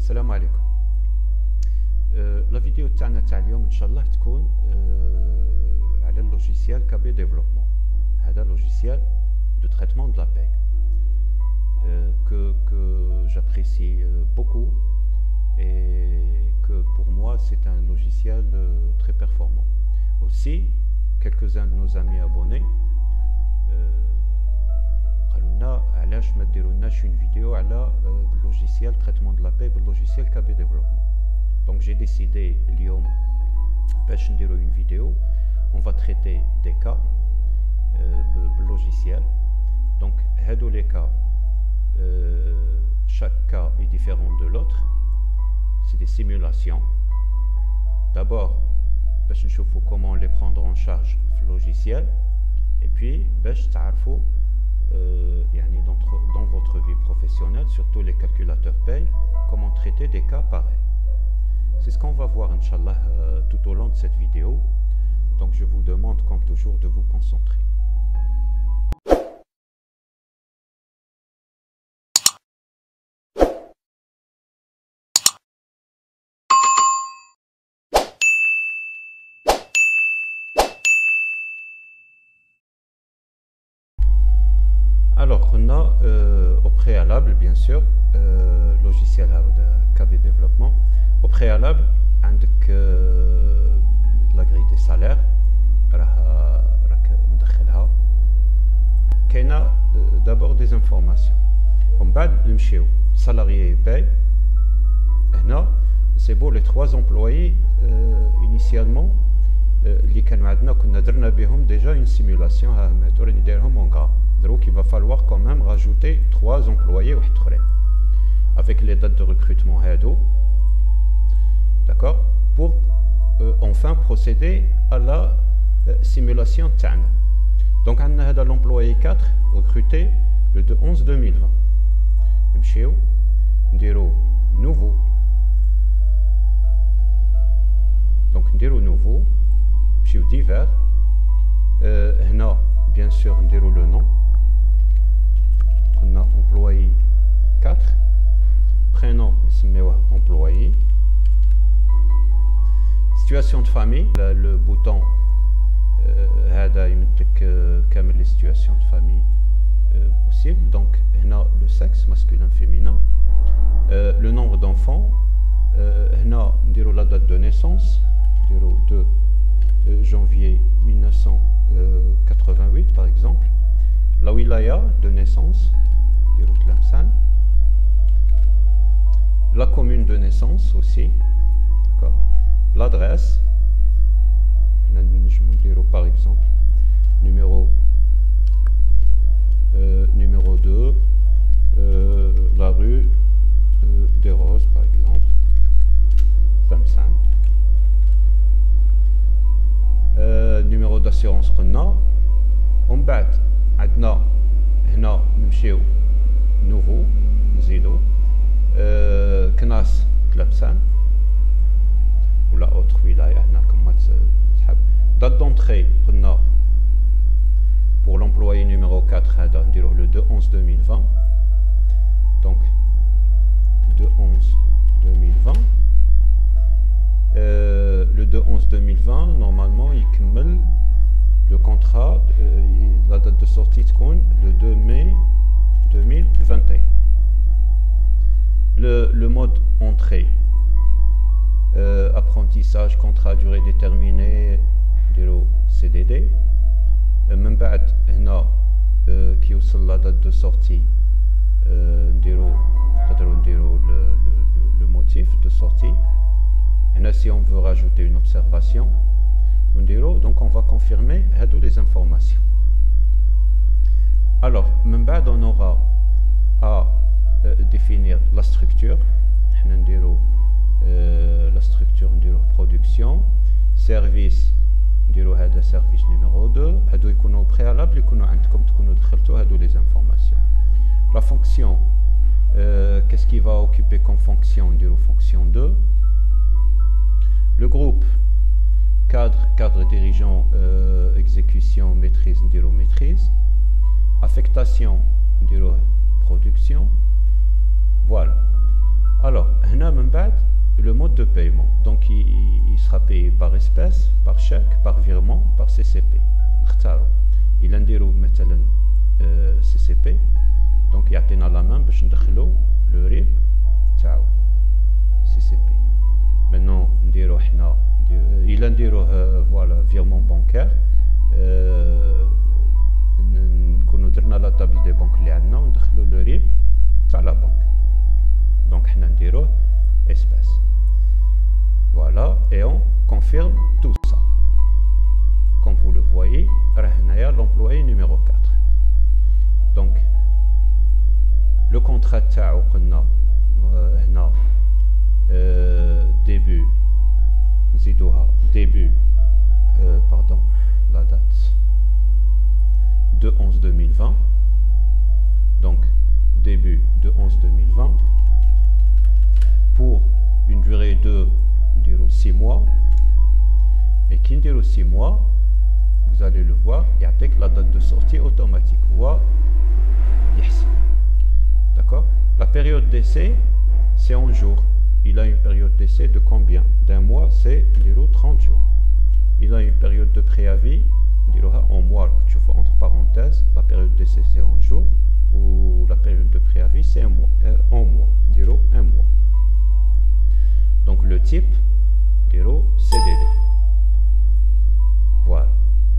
السلام عليكم. لا فيديو تاعنا تاع اليوم ان شاء الله تكون على اللوجيسيال كابي ديفلوبمون. هذا لوجيسيال de traitement de la paie que j'apprécie beaucoup et que pour moi c'est un logiciel très performant. Aussi, quelques-uns de nos amis abonnés قالوا لنا علاش ما ديرولناش une vidéo على logiciel traitement de la paie logiciel KB développement. Donc j'ai décidé اليوم باش نديرو une vidéo. On va traiter des cas logiciel. Donc هادو les cas, chaque cas est différent de l'autre. C'est des simulations. D'abord باش نشوفو comment les prendre en charge في logiciel, et puis باش تعرفو dans votre vie professionnelle, surtout les calculateurs paye, comment traiter des cas pareils. C'est ce qu'on va voir, Inch'Allah, tout au long de cette vidéo. Donc je vous demande, comme toujours, de vous concentrer. Alors, on a au préalable, bien sûr, logiciel KB développement. Au préalable, عندك la grille des salaires. راك مدخلها. كاينه d'abord des informations. ومن بعد نمشيو salarié paye. هنا c'est pour les 3 employés initialement اللي كانوا عندنا كنا درنا بهم déjà une simulation. ها هما هادو راني دايرهم en gras. Donc il va falloir quand même rajouter 3 employés avec les dates de recrutement هادو. D'accord, pour enfin procéder à la simulation تاعنا. Donc عندنا هذا l'employé 4 recruté le 2/11/2020. نمشيو نديرو nouveau. Donc نديرو nouveau, نمشيو divers. هنا bien sûr نديرو le nom. On a employé 4, prénom نسميوه employé. Situation de famille, le bouton هذا يمدك كامل les situations de famille possibles. Donc هنا le sexe masculin féminin, le nombre d'enfants, هنا نديرو la date de naissance, نديرو 2 janvier 1988 par exemple. La wilaya de naissance, la commune de naissance aussi, d'accord. L'adresse, par exemple numéro 2, la rue des Roses par exemple, Tlemcen. Numéro d'assurance قلنا. ومن بعد عندنا هنا نمشيو nouveau نزيدو كناس تلمسان ولا autre ولاية هنا كما تحب. date d'entrée قلنا pour l'employé numéro 4 هذا نديروه le 2/11/2020. donc 2/11/2020. le 2/11/2020 normalement يكمل le contrat. La date de sortie تكون le 2 mai 2021. Le mode entrée, apprentissage, contrat à durée déterminée, CDD. من بعد هنا كي يوصل la date de sortie نقدروا نديرو le motif de sortie. هنا si on veut rajouter une observation donc on va confirmer toutes les informations. Alors, من بعد on aura à définir la structure. La structure نديرو production, service نديرو هذا service numéro 2. هادو يكونوا préalable يكونوا عندكم تكونوا دخلتوا هادو les informations. La fonction, qu'est-ce qui va occuper comme fonction? نديرو fonction 2. Le groupe, cadre dirigeant, exécution, maîtrise, نديرو maîtrise. Affectation, نديرو production. Voilà. Alors, هنا من de paiement. Donc il sera payé par espèce, par chèque, par virement, par CCP. Il a مثلا CCP. Donc يعطينا la main باش ندخلو le RIB تاعو CCP. Maintenant نديرو حنا إلا نديروه voilà virement bancaire. نكونو درنا لا table des banques اللي عندنا وندخلو le RIB تاع la banque. Donc حنا نديروه espèce. Voilà, et on confirme tout ça. Comme vous le voyez, l'employé numéro 4. Donc, le contrat تاعو قلنا هنا début نزيدوها début pardon la date de 11-2020. Donc début de 11-2020 pour une durée de 6 mois. Et qui dit 6 mois, vous allez le voir, il y a la date de sortie automatique. Yes. D'accord? La période d'essai, c'est en jours. Il a une période d'essai de combien? D'un mois, c'est 30 jours. Il a une période de préavis, en mois, tu vois, entre parenthèses, la période d'essai c'est en jours, ou la période de préavis c'est en mois, un mois. Donc le type, CDD. Voilà.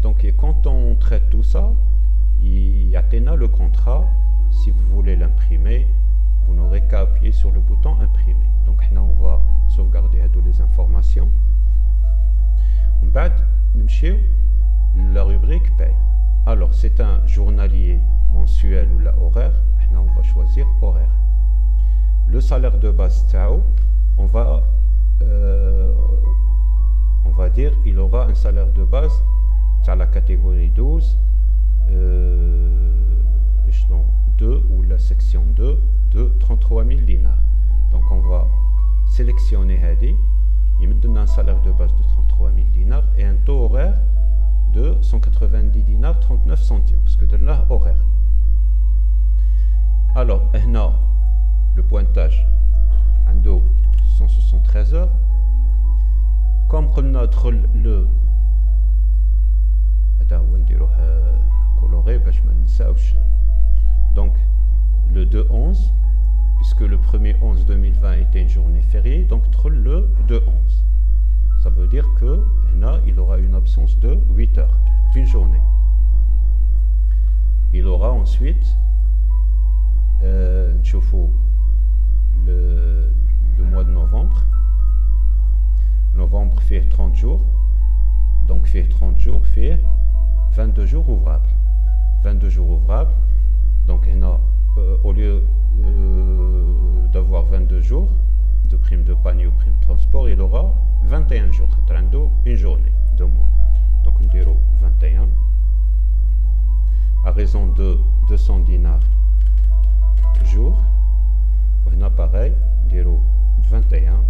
Donc et quand on traite tout ça, il y a le contrat. Si vous voulez l'imprimer, vous n'aurez qu'à appuyer sur le bouton imprimer. Donc là on va sauvegarder les informations. On va la rubrique paye. Alors c'est un journalier mensuel ou la horaire. Là on va choisir horaire. Le salaire de base TAO, on va dire il aura un salaire de base à la catégorie 12 échelon 2 ou la section 2 de 33 000 dinars. Donc on va sélectionner Hadi, il me donne un salaire de base de 33 000 dinars et un taux horaire de 190 dinars 39 centimes parce que de là horaire. Alors هنا le pointage عنده 173 heures. Comme notre le coloré, donc le 2-11, puisque le 1er 11-2020 était une journée fériée, donc le 2-11. Ça veut dire que là, il aura une absence de 8 heures d'une journée. Il aura ensuite le mois de novembre. Novembre fait 30 jours, donc fait 30 jours, fait 22 jours ouvrables. 22 jours ouvrables, donc au lieu d'avoir 22 jours de prime de panier ou prime de transport, il aura 21 jours, une journée, 2 mois. Donc on dirait 21, à raison de 200 dinars jour. On a pareil, on dirait 21.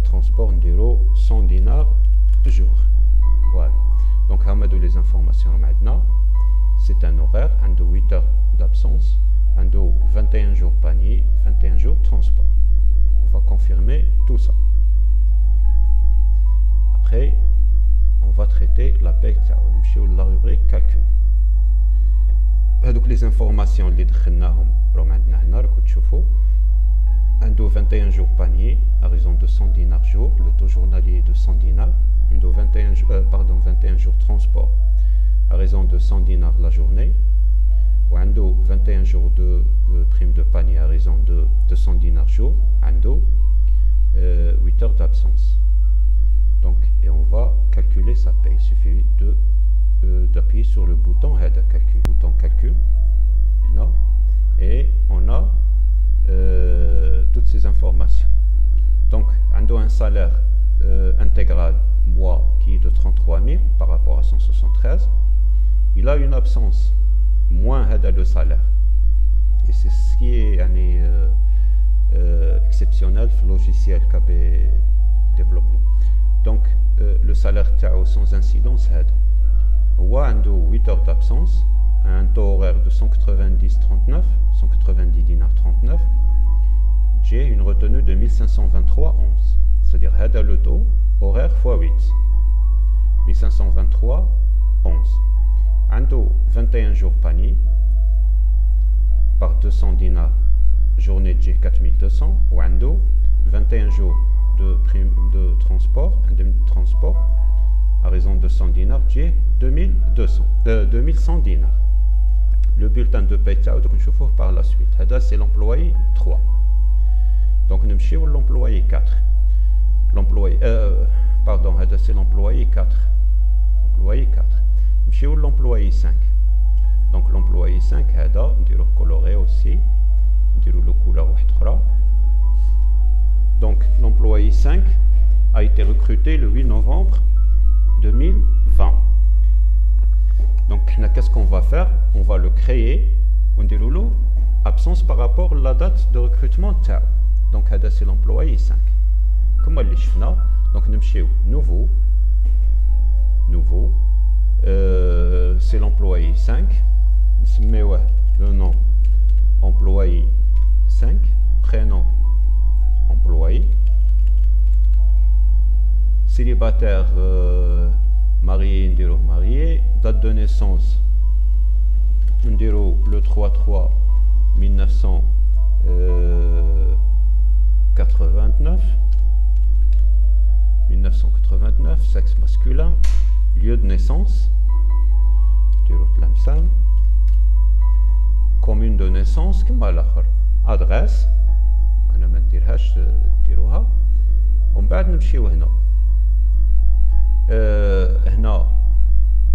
Transport ndiro 100 dinars jour. Voilà. Donc hamadou les informations maintenant. C'est un horaire, un de 8 heures d'absence, un de 21 jours panier, 21 jours transport. On va confirmer tout ça. Après, on va traiter la paye ou la rubrique calcul. Donc les informations les دخلناهم راهم عندنا هنا راكم تشوفوا. Ando 21 jours panier à raison de 100 dinars jour, le taux journalier de 100 dinars. Ando 21 jours transport à raison de 100 dinars la journée. Ou Ando 21 jours de prime de panier à raison de 200 dinars jour. Ando 8 heures d'absence. Donc, et on va calculer sa paye. Il suffit d'appuyer sur le bouton Head calcul. Bouton calcul. Et on a toutes ces informations. Donc, on a un salaire intégral mois qui est de 33 000 par rapport à 173. Il a une absence moins le salaire. Et c'est ce qui est exceptionnel dans le logiciel KB développement. Donc, le salaire sans incidence a 8 heures d'absence, un taux horaire de 190 dinars 39, j'ai une retenue de 1523,11. C'est-à-dire le taux horaire fois 8. 1523,11. Ando 21 jours panier par 200 dinars, journée de 4200, ou ando 21 jours de transport, indemnité de transport, à raison de 100 dinars, j'ai 2100 dinars. Le bulletin de paie, donc je chauffe par la suite. C'est l'employé 3. Donc nous avons l'employé 4. L'employé, pardon, c'est l'employé 4. L'employé 4. Nous avons l'employé 5. Donc l'employé 5, nous avons coloré aussi. Nous avons le couleur autre. Donc l'employé 5 a été recruté le 8 novembre 2020. Donc qu'est-ce qu'on va faire? On va le créer. On dit absence par rapport à la date de recrutement. Donc c'est l'employé 5. Comment les chefs? Donc nous nouveau. C'est l'employé 5. Mais ouais, le nom employé 5, prénom employé, célibataire, marié, marié, date de naissance, le 3-3 1989, sexe masculin, lieu de naissance, commune de naissance, adresse, أنا ما نديرهاش ديروها، ومن بعد نمشيو هنا. هنا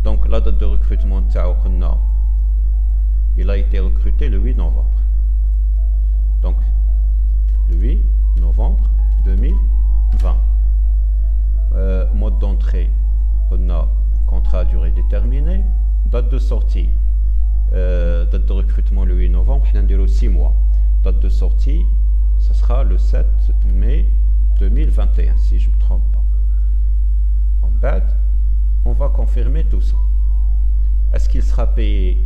donc la date de recrutement تاعو قلنا il a été recruté le 8 novembre. Donc le 8 novembre 2020. Mode d'entrée قلنا contrat à durée déterminée. Date de sortie, date de recrutement le 8 novembre, on a 6 mois. Date de sortie, ce sera le 7 mai 2021, si je ne me trompe pas. En bas, on va confirmer tout ça. Est-ce qu'il sera payé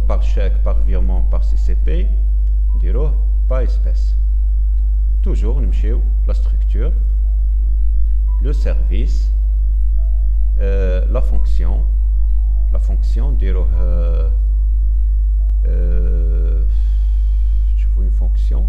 par chèque, par virement, par CCP? On dira pas espèce. Toujours, nous la structure, le service, la fonction. La fonction, je veux une fonction,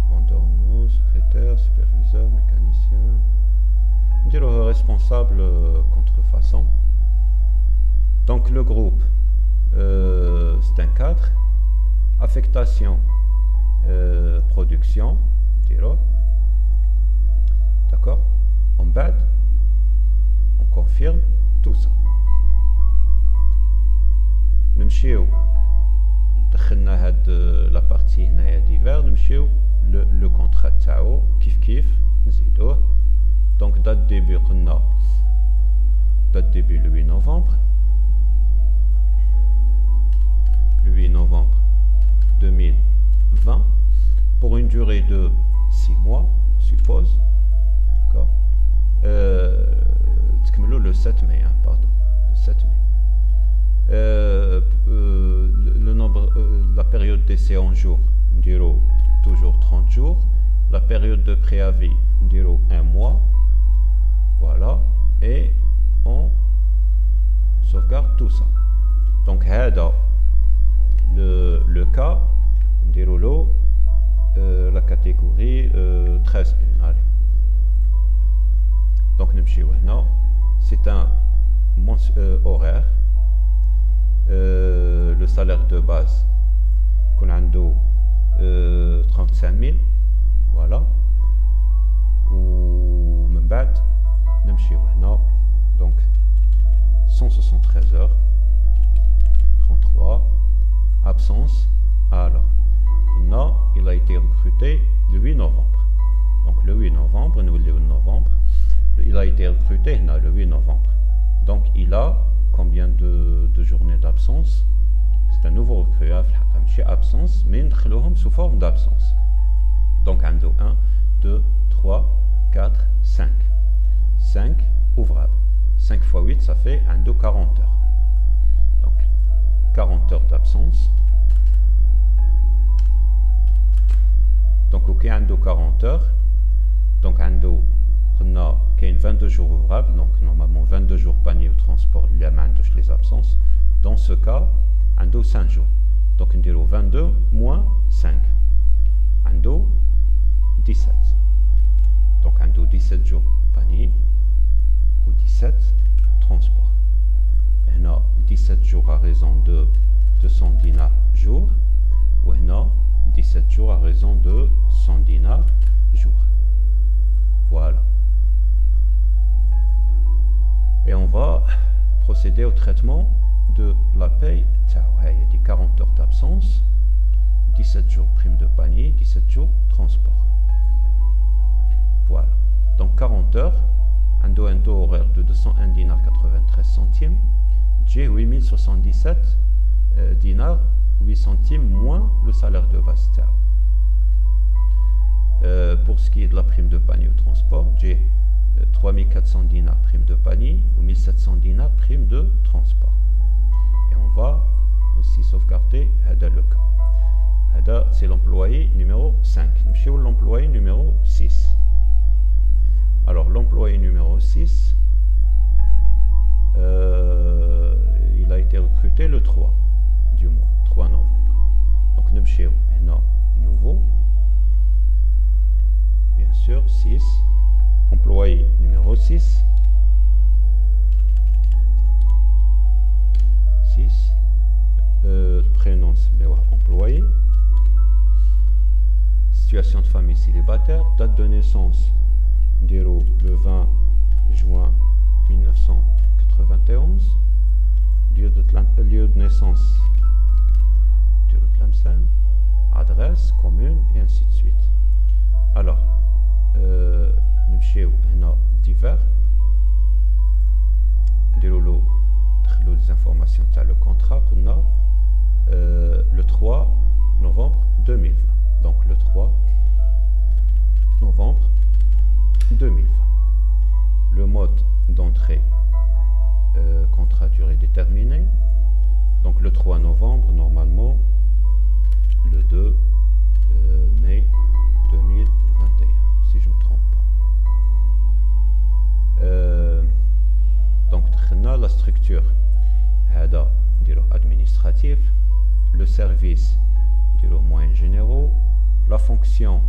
vendeur, secrétaire, superviseur, mécanicien, responsable contrefaçon. Donc le groupe, c'est un cadre. Affectation, production, d'accord. En bas, on confirme tout ça. نمشيو دخلنا هاد la partie هنايا divers. نمشيو le contrat تاعو كيف نزيدوه. Donc date début قلنا date début le 8 novembre. Le 8 novembre 2020 pour une durée de 6 mois, suppose. D'accord. Le 7 mai, hein, pardon. Le 7 mai. Le nombre, la période d'essai en jours, toujours 30 jours. La période de préavis, 1 mois. Voilà. Et on sauvegarde tout ça. Donc, le cas, la catégorie 13. Allez. Donc, c'est un horaire. Le salaire de base, qu'on a 35 000. Voilà. Ou même bad. Donc, 173 heures. 33. Absence. Alors, non, il a été recruté le 8 novembre. Donc le 8 novembre, nous le 8 novembre, il a été recruté le 8 novembre. Donc il a combien de journées d'absence? C'est un nouveau recrue, chez absence, mais nous sous forme d'absence. Donc 1, 2, 3, 4, 5. 5 ouvrables. 5 fois 8, ça fait un do 40 heures. Donc, 40 heures d'absence. Donc, ok, un do 40 heures. Donc, un do, on a 22 jours ouvrables. Donc, normalement, 22 jours panier au transport, il y a les absences. Dans ce cas, un do 5 jours. Donc, on dirait 22 moins 5. Un do 17. Donc, un do 17 jours panier ou 17 transport. On a 17 jours à raison de 200 dinars jour. Ou on a 17 jours à raison de 100 dinars jour. Voilà. Et on va procéder au traitement de la paye. Il y a des 40 heures d'absence, 17 jours prime de panier, 17 jours transport. Voilà. Donc 40 heures, un taux horaire de 201 dinars 93 centimes, j'ai 8077 dinars 8 centimes moins le salaire de base. Pour ce qui est de la prime de panier au transport, j'ai 3400 dinars prime de panier ou 1700 dinars prime de transport. Et on va aussi sauvegarder le cas. C'est l'employé numéro 5. Nous l'employé numéro 6. Alors l'employé numéro 6, il a été recruté le 3 du mois, 3 novembre. Donc nous avons nouveau, bien sûr, 6. Employé numéro 6. 6. Prénom, employé. Situation de famille célibataire. Date de naissance, le 20 juin 1991. Lieu de naissance, adresse, commune, et ainsi de suite. Alors, nous avons divers. Les informations sur le contrat qu'on a le 3 novembre 2020. Donc le 3 novembre 2020. Le mode d'entrée, contrat durée déterminée. Donc le 3 novembre, normalement, le 2 mai 2021, si je ne me trompe pas. Donc la structure administratif, le service moyens généraux, la fonction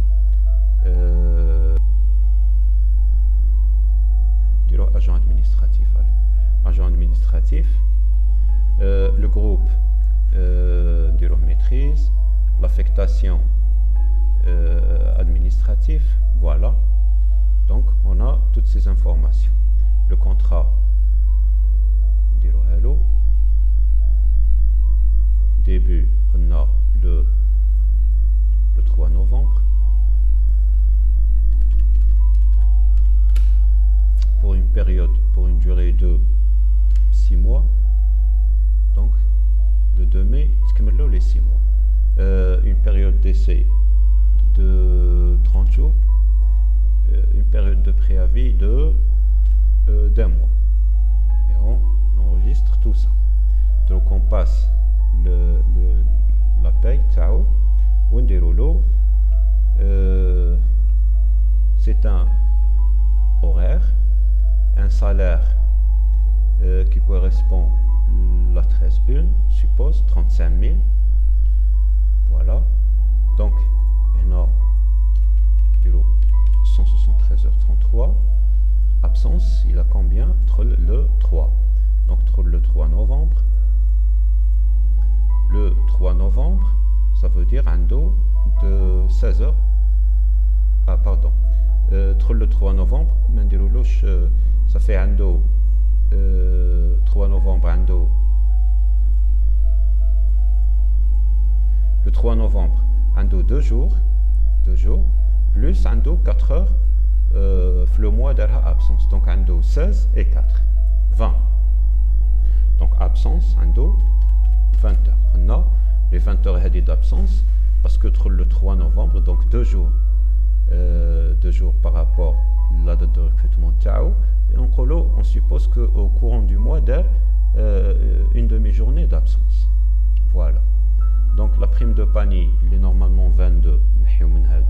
agent administratif, agent administratif, le groupe maîtrise, l'affectation administrative. Voilà, donc on a toutes ces informations. Le contrat, hello. Début, on a le 3 novembre. Pour une période, pour une durée de 6 mois. Donc, le 2 mai, les 6 mois. Une période d'essai de 30 jours. Une période de préavis d'un mois. Et on enregistre tout ça. Donc, on passe la paye, ciao, c'est un horaire, un salaire qui correspond à la 13/1, suppose 35 000. Voilà. Donc, on a 173h33. Absence, il a combien? Le 3. Donc, le 3 novembre. Le 3 novembre, ça veut dire un do de 16 heures. Ah, pardon. Le 3 novembre, ça fait un do 3 novembre, un do. Le 3 novembre, un do 2 jours, plus un do 4 heures, le mois d'absence. Donc un do 16 et 4, 20. Donc absence, un do 20 heures. On a les 20 heures d'absence parce que le 3 novembre, donc 2 jours par rapport à la date de recrutement, et on on suppose qu'au courant du mois d'air, une demi-journée d'absence. Voilà. Donc la prime de panier, il est normalement 22,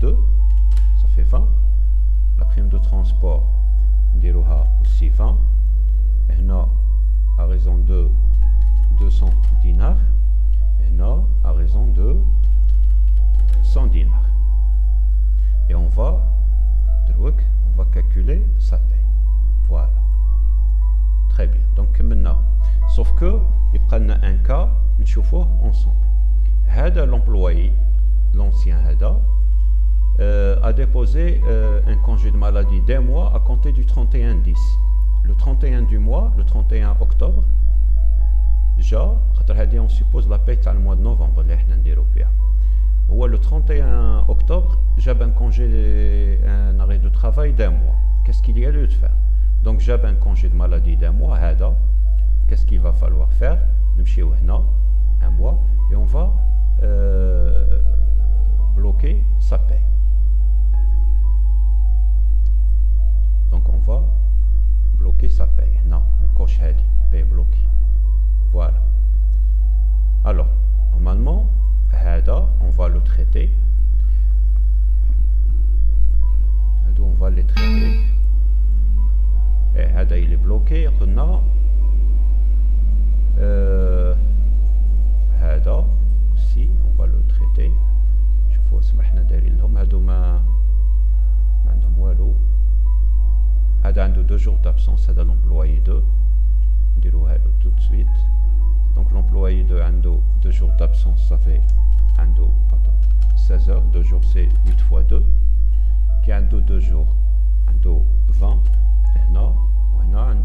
2, ça fait 20. La prime de transport, نديروها aussi 20. هنا à raison de 200 dinars. هنا à raison de 100 dinars. Et on va calculer sa paye. Voilà. Très bien. Donc maintenant, sauf que il prend un cas, nous chauffons ensemble. Hada l'employé, l'ancien Hada, a déposé un congé de maladie d'un mois à compter du 31-10. Le 31 du mois, le 31 octobre, déjà, on suppose la paye le mois de novembre, ou le 31 octobre, j'avais un congé, un arrêt de travail d'un mois. Qu'est-ce qu'il y a lieu de faire? Donc j'avais un congé de maladie d'un mois, qu'est-ce qu'il va falloir faire? Un mois, et on va bloquer sa paye. Donc on va bloquer sa paye. Non, on coche paye bloquée. Voilà. Alors, normalement, on va le traiter. On va les traiter. Et il est bloqué. On a aussi, on va le traiter. Je vois ce matin derrière l'homme. Il a 2 jours d'absence à l'employé 2. On dirait tout de suite. Donc l'employé 2 a 2 jours d'absence, ça fait 16 heures. 2 jours c'est 8 fois 2. Qui a 2 jours, 20. Et là, on a 20.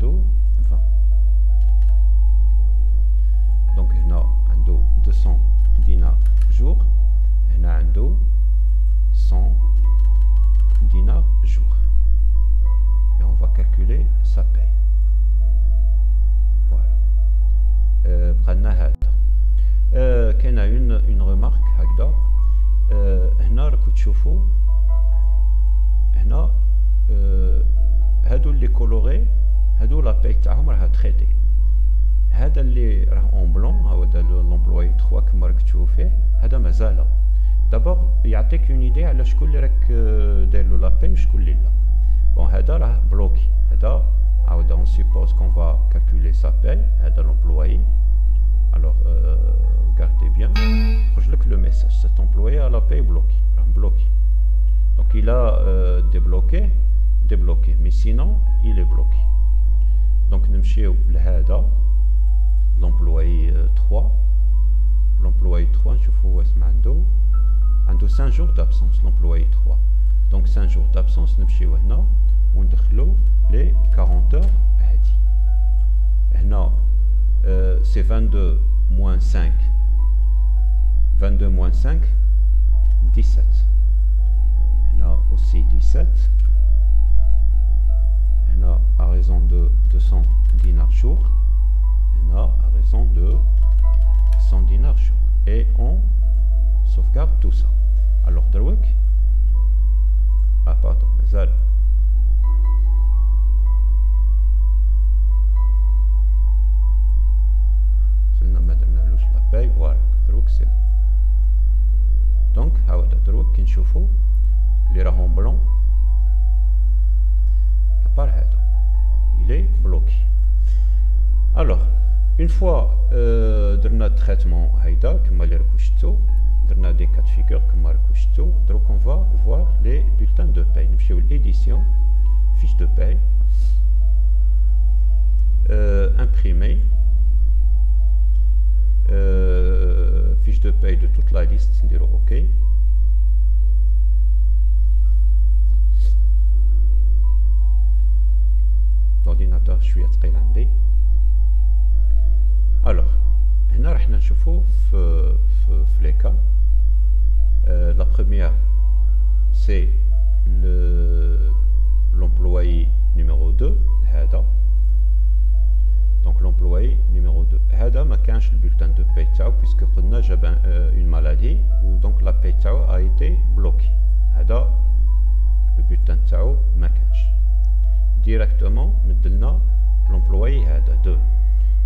Donc on a 200 dinars jour. Et on a 100 dinars jour. Et on va calculer sa paye. Voilà. Prenez qu'il y a une remarque هكذا. هنا راكم تشوفوا هنا هادو اللي كولوري هادو لا باي تاعهم راها تريتي. هذا اللي راه اون بلون هذا لومبلوي 3 كما راك تشوفوا فيه هذا مازال. دابور يعطيك اون ايدي على شكون اللي راك داير له لا باي وشكون اللي لا. Bon, هذا راه بلوكي. هذا عاود on suppose qu'on va calculer sa paye. هذا l'employé. Alors, regardez bien. Je lis le message. Cet employé a la paye bloquée. Bloqué. Donc il a débloqué. Mais sinon, il est bloqué. Donc nous نمشيو لهذا l'employé 3. L'employé 3, نشوفوا واش عنده 5 jours d'absence. L'employé 3. Donc 5 jours d'absence, nous allons les 40 heures. C'est 22 moins 5. 22 moins 5, 17. On a aussi 17. On a à raison de 200 dinars jour. On a à raison de 100 dinars jour. Et on sauvegarde tout ça. Alors, Drouek. Ah, pardon, مازال. سلنا ما درنالوش لا باي. فوالا دروك سي بون. دونك هاودا دروك كي نشوفو اللي راهم بلون ابار هذا il est bloqué. Alors, une fois درنا التريتمون هيدا كما اللي راكو شفتو درنا des cas de figure comme راكو شفتو. Donc on va voir les bulletins de paye. نمشيو l'édition, fiche de paye, imprimer, fiche de paye de toute la liste, نديرو OK. L'ordinateur شوية ثقيل عندي. Alors, هنا راح نشوفو في les cas. La première, c'est l'employé numéro 2, هذا. Donc l'employé numéro 2. هذا ما كانش le bulletin de paye تاعو puisque قلنا جاب une maladie ou donc la paye تاعو a été bloquée. هذا le bulletin تاعو ما كانش. Directement مدلنا l'employé a 2.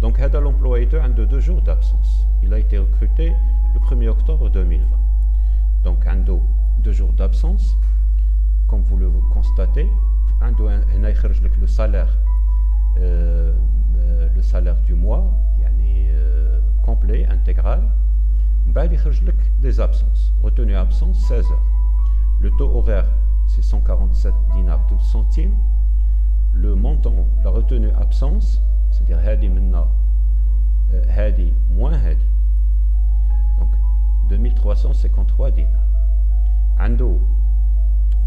Donc l'employé 2 a 2 jours d'absence. Il a été recruté le 1er octobre 2020. Donc il a 2 jours d'absence. Comme vous le constatez, il a le salaire du mois, complet, intégral. Il y a les absences. Retenue absence, 16 heures. Le taux horaire, c'est 147 dinars 12 centimes. Le montant, la retenue absence, c'est-à-dire hadi minna, hadi moins hadi. Donc 2353 dinars. Ando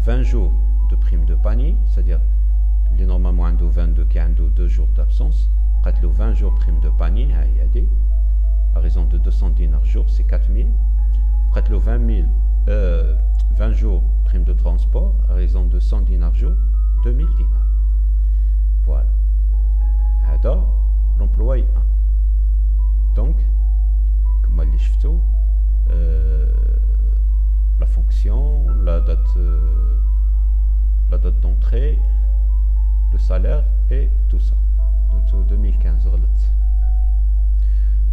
20 jours de prime de panier, c'est-à-dire les normalement ando 22 qui ando 2 jours d'absence. Après 20 jours prime de panier, hadi. À raison de 200 dinars jour, c'est 4000. Après 20 jours prime de transport, à raison de 100 dinars jour, 2000 dinars. Voilà. هذا l'employé 1. Donc, comme je l'ai dit, la fonction, la date d'entrée, le salaire et tout ça. Donc, 2015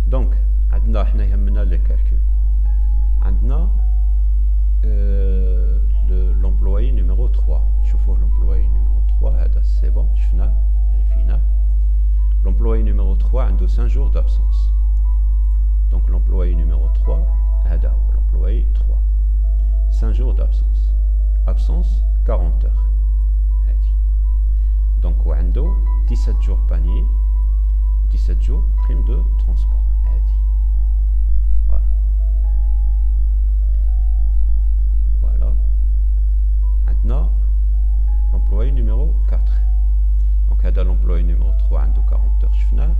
Donc, عندنا حنا يهمنا les calculs. عندنا l'employé numéro 3. شوفوا l'employé numéro 3 هذا c'est bon, شفناه vérifiنا. L'employé numéro 3 a 5 jours d'absence. Donc l'employé numéro 3 هذا هو l'employé 3. 5 jours d'absence. Absence 40 heures. هذه. Donc il a 17 jours panier, 17 jours prime de transport. Voilà. Voilà. Maintenant, l'employé numéro 4. Donc, l'employé numéro 3 a 40 heures.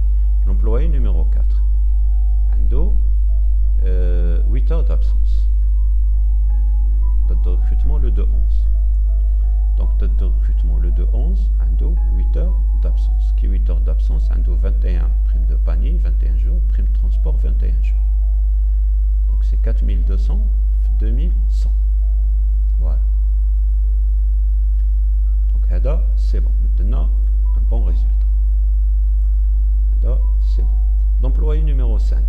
L'employé numéro 4 a 8 heures d'absence. Date de recrutement le 2-11. Donc, date de recrutement le 2-11 a 8 heures d'absence. Qui 8 heures d'absence a 21 prime de panier, 21 jours, prime de transport, 21 jours. Donc, c'est 4200, 2100. Voilà. Donc, c'est bon. Maintenant, un bon résultat. C'est bon. L'employé numéro 5.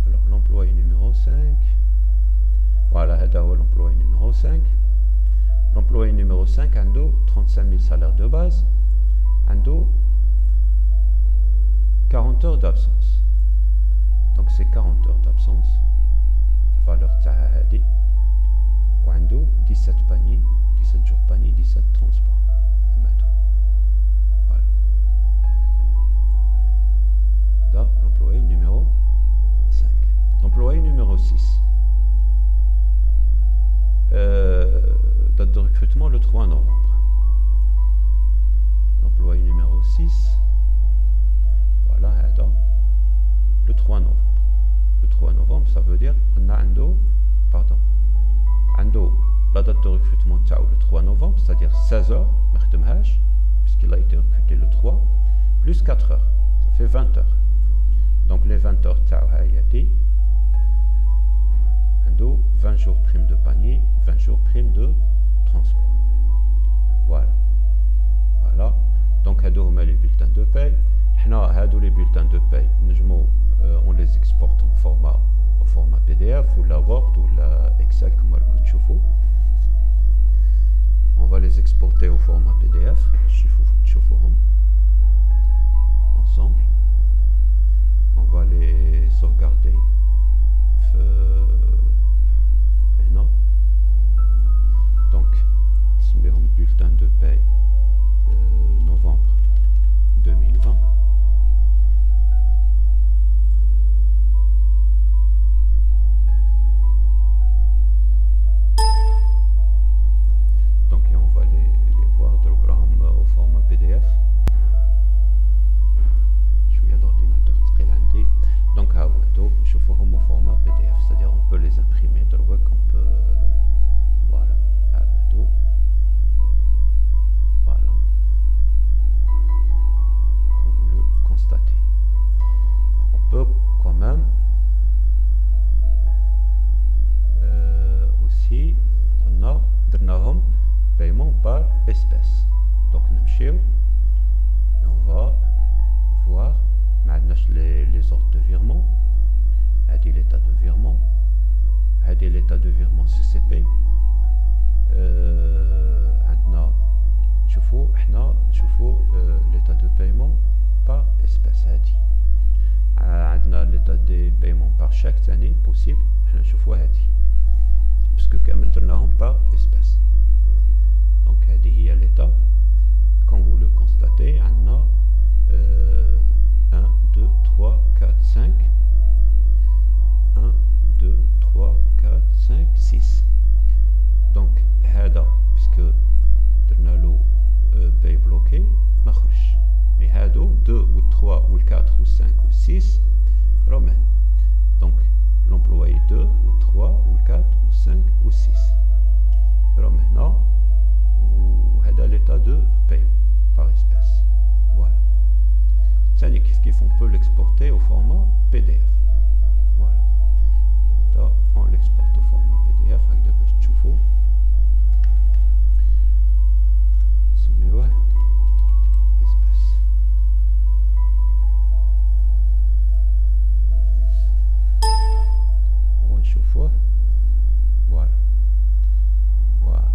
Alors, l'employé numéro 5. Voilà, l'employé numéro 5. L'employé numéro 5 a 35 000 salaires de base. A 40 heures d'absence. Donc, c'est 40 heures d'absence. La valeur tahadi. Ou 17 paniers, 17 jours panier, 17 transports. Voilà. Là, l'employé numéro 5. L'employé numéro 6. Date de recrutement le 3 novembre. L'employé numéro 6. Voilà, le 3 novembre. Le 3 novembre, ça veut dire qu'on a pardon. La date de recrutement le 3 novembre, c'est-à-dire 16 heures, puisqu'il a été recruté le 3, plus 4 heures, ça fait 20 heures. Donc les 20 heures, 20 jours prime de panier, 20 jours prime de transport. Voilà. Voilà. Donc les bulletins de paye. Les bulletins de paye, on les exporte au format PDF ou la Word ou la Excel comme vous voyez. On va les exporter au format PDF. Ensemble. On va les sauvegarder. Maintenant. Donc, bulletin de paye novembre 2020. Donc on va les voir au format PDF. Je suis à l'ordinateur très lundi. Donc je fais au format PDF, c'est-à-dire on peut les imprimer de l'ouest, on peut voilà. Voilà. Comme vous le constatez. On peut quand même aussi on a paiement par espèce. Donc nous l'état de virement CCP. عندنا نشوفوا l'état de paiement par espèce هادي. عندنا l'état de paiement par chèque ثاني possible. حنا نشوفوا هادي باسكو كامل درناهم par espèce. Donc هذه هي l'état. Quand vous le constatez, عندنا 1, 2, 3, 4, 5. 1, 2, 3, 4, 5, 6. Donc هذا puisque درنا له paye bloqué ما خرجش. Mais هادو 2 و 3 و 4 و 5 و 6 راهم هنا. Donc l'employé 2 و 3 و 4 و 5 و 6 راهم هنا. وهذا l'état de paiement par espèce. Voilà. ثاني كيف on peut l'exporter au format PDF. Voilà. Là, on l'exporte au format PDF هكذا باش تشوفوا. نسميوه espèce. ونشوفوه. Voilà. Voilà.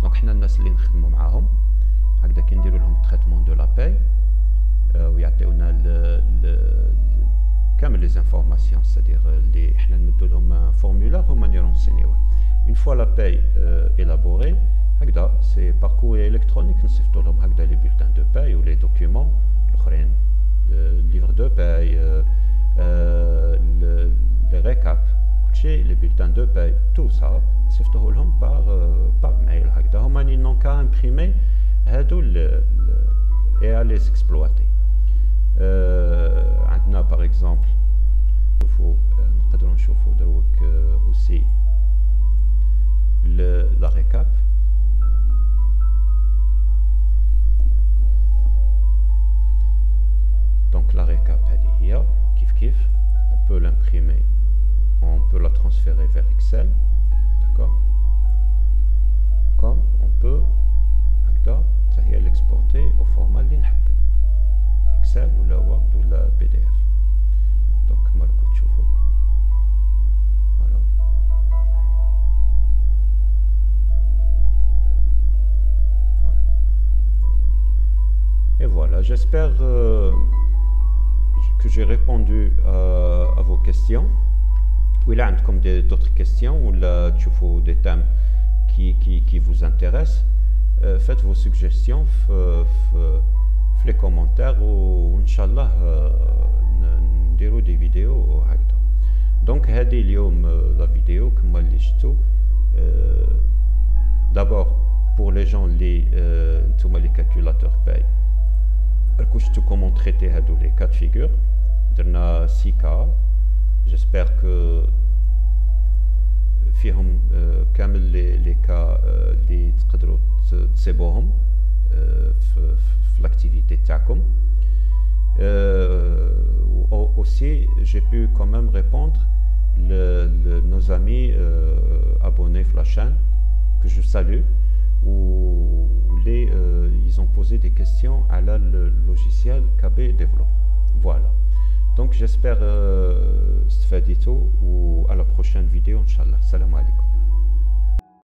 Donc حنا الناس اللي نخدموا معاهم هكذا كي نديروا لهم تريتمون دو لا باي ويعطيونا كامل لي انفورماسيون c'est-à-dire اللي حنا نمدوا لهم فورمولار هما اللي يرونسينيوه. Une fois la paye élaborée, هكذا c'est par courrier électronique نصيفطوا لهم هكذا les bulletins de paye ou les documents الاخرين, le livre de paye, les récaps, كلشي les bulletins de paye, tout ça نصيفطوه لهم par mail هكذا. هما ils n'ont qu'à imprimer هادو et à les exploiter. عندنا par exemple نقدروا نشوفوا دروك aussi la récap. Donc la récap هذه هي كيف on peut l'imprimer, on peut la transférer vers Excel, d'accord, comme on peut هكذا هي l'exporter au format اللي نحبو Excel ولا Word ولا PDF. donc كما راكم تشوفوا voilà. Et voilà, j'espère que j'ai répondu à vos questions. Ou là, comme d'autres questions, ou là, tu fais des thèmes qui vous intéressent, faites vos suggestions dans les commentaires ou Inch'Allah, نديروا des vidéos. Donc, هذه اليوم la vidéo كما اللي شفتوا. D'abord, pour les gens les calculateurs paye. شفتوا comment traiter هادو les cas de figure. درنا 6 cas. J'espère que فيهم كامل les cas اللي تقدروا تصيبوهم في l'activité تاعكم. Aussi, j'ai pu quand même répondre nos amis abonnés à la chaîne que je salue, où ils ont posé des questions à le logiciel KB Développement. Voilà. Donc j'espère استفاديتوا, ou à la prochaine vidéo, Inch'Allah. Salam alaikum.